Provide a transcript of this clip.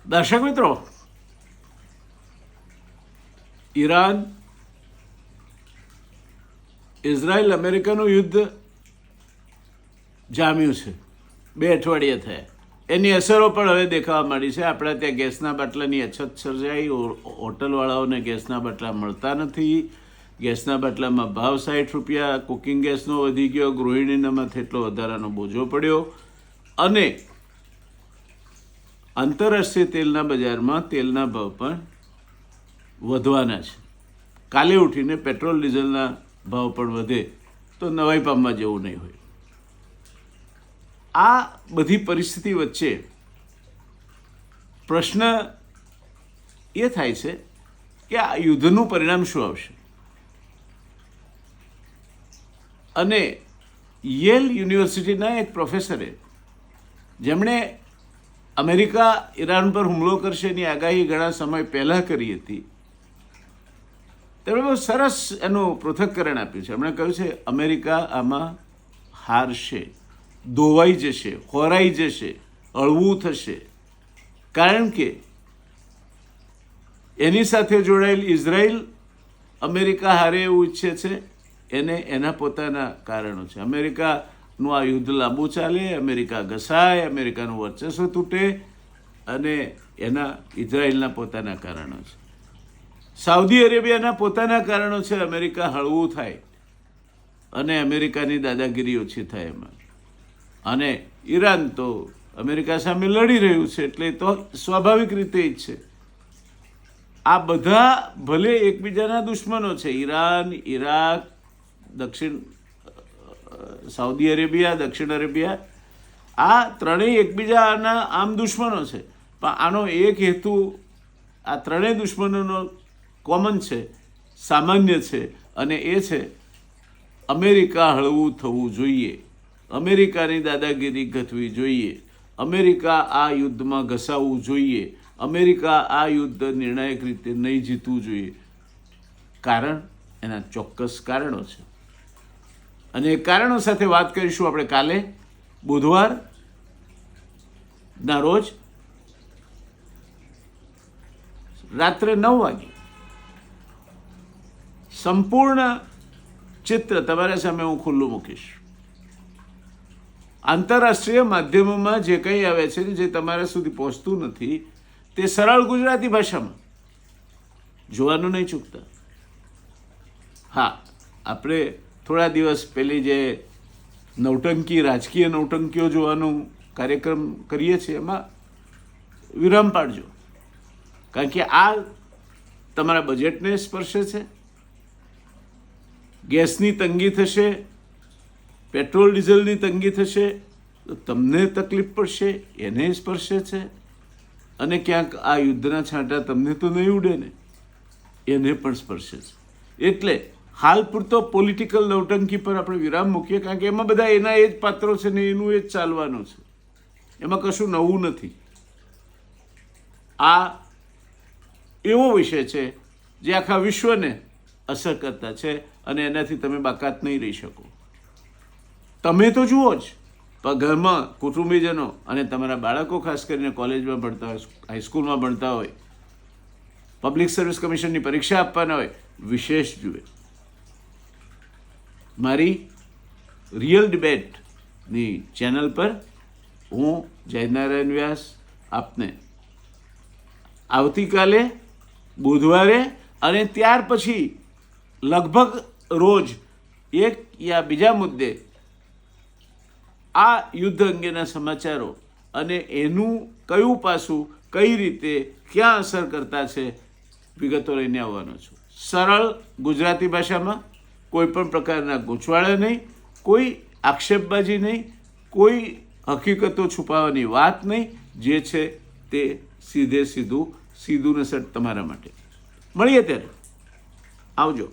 દર્શક મિત્રો, Iran Israel અમેરિકાનું યુદ્ધ જામ્યું છે. 2 અઠવાડિયા થયા. એની અસરો પણ હવે દેખાવા માંડી છે. આપણા ત્યાં ગેસના બાટલાની અછત સર્જાઈ. હોટલવાળાઓને ગેસના બાટલા મળતા નથી. ગેસના બાટલામાં ભાવ 60 રૂપિયા. કુકિંગ ગેસનો વધી ગયો. ગૃહિણીના માથે એટલો વધારાનો બોજો પડ્યો. અને આંતરરાષ્ટ્રીય તેલના બજારમાં તેલના ભાવ પણ વધવાના છે. કાલે ઉઠીને પેટ્રોલ ડીઝલના ભાવ પણ વધે તો નવાઈ પામવા જેવું નહીં હોય. આ બધી પરિસ્થિતિ વચ્ચે પ્રશ્ન એ થાય છે કે આ યુદ્ધનું પરિણામ શું આવશે. અને યેલ યુનિવર્સિટીના એક પ્રોફેસરે, જેમણે અમેરિકા ઈરાન પર હુમલો કરશે એની આગાહી ઘણા સમય પહેલાં કરી હતી, તેમણે બહુ સરસ એનું પૃથક્કરણ આપ્યું છે. એમણે કહ્યું છે અમેરિકા આમાં હારશે, ધોવાઈ જશે, ખોરાઈ જશે, હળવું થશે. કારણ કે એની સાથે જોડાયેલ ઇઝરાયલ અમેરિકા હારે એવું ઈચ્છે છે. એને એના પોતાના કારણો છે. અમેરિકાનું આ યુદ્ધ લાંબુ ચાલે, અમેરિકા ઘસાય, અમેરિકાનું વર્ચસ્વ તૂટે, અને એના ઇઝરાયલના પોતાના કારણો છે. સાઉદી અરેબિયાના પોતાના કારણો છે. અમેરિકા હળવું થાય અને અમેરિકાની દાદાગીરી ઓછી થાય એમાં. અને ઈરાન તો અમેરિકા સામે લડી રહ્યું છે એટલે તો સ્વાભાવિક રીતે જ છે. આ બધા ભલે એકબીજાના દુશ્મનો છે. ઈરાન, ઈરાક, સાઉદી અરેબિયા, દક્ષિણ અરેબિયા, આ ત્રણેય એકબીજાના આમ દુશ્મનો છે. પણ આનો એક હેતુ આ ત્રણેય દુશ્મનોનો કોમન છે, સામાન્ય છે, અને એ છે અમેરિકા હળવું થવું જોઈએ, અમેરિકાની દાદાગીરી ઘટવી જોઈએ, અમેરિકા આ યુદ્ધમાં ઘસાવવું જોઈએ, અમેરિકા આ યુદ્ધ નિર્ણાયક રીતે નહીં જીતવું જોઈએ. કારણ એના ચોક્કસ કારણો છે. અને એ કારણો સાથે વાત કરીશું આપણે કાલે બુધવારના રોજ રાત્રે 9 વાગે. સંપૂર્ણ ચિત્ર તમારા સામે હું ખુલ્લું મૂકીશ. આંતરરાષ્ટ્રીય માધ્યમોમાં જે કંઈ આવે છે, જે તમારા સુધી પહોંચતું નથી, તે સરળ ગુજરાતી ભાષામાં જોવાનું નહીં ચૂકતા. હા, આપણે થોડા દિવસ પહેલી જે નૌટંકી, રાજકીય નૌટંકીઓ જોવાનો કાર્યક્રમ કરીએ છીએ એમાં વિરામ પાડજો. કારણ કે આ તમારા બજેટને સ્પર્શે છે. ગેસની તંગી થશે, પેટ્રોલ ડીઝલની તંગી થશે તો તમને તકલીફ પડશે, એને સ્પર્શે છે. અને ક્યાંક આ યુદ્ધના છાંટા તમને તો નહીં ઉડે ને, એને પણ સ્પર્શે છે. એટલે હાલ પૂરતો પોલિટિકલ નૌટંકી પર આપણે વિરામ મૂકીએ. કારણ કે એમાં બધા એના એ જ પાત્રો છે ને એનું એ જ ચાલવાનું છે. એમાં કશું નવું નથી. આ એવો વિષય છે જે આખા વિશ્વને અસર કરતા છે અને એનાથી તમે બાકાત નહીં રહી શકો. તમે તો જુઓ જ, પણ ઘરમાં કુટુંબીજનો અને તમારા બાળકો, ખાસ કરીને કોલેજમાં ભણતા હોય, હાઈસ્કૂલમાં ભણતા હોય, પબ્લિક સર્વિસ કમિશનની પરીક્ષા આપવાના હોય, વિશેષ જુએ. મારી રિયલ ડિબેટની ચેનલ પર હું જયનારાયણ વ્યાસ આપને આવતીકાલે બુધવારે અને ત્યાર પછી લગભગ રોજ એક યા બીજા મુદ્દે આ યુદ્ધ અંગેના સમાચારો અને એનું કયું પાસું, કઈ રીતે, ક્યાં અસર કરતા છે, વિગતો લઈને આવવાનો છું. સરળ ગુજરાતી ભાષામાં, કોઈ પણ પ્રકારના ગૂંચવાડા નહીં, કોઈ આક્ષેપબાજી નહીં, કોઈ હકીકતો છુપાવવાની વાત નહીં. જે છે તે સીધું ને સટ તમારા માટે. મળીએ ત્યારે. આવજો.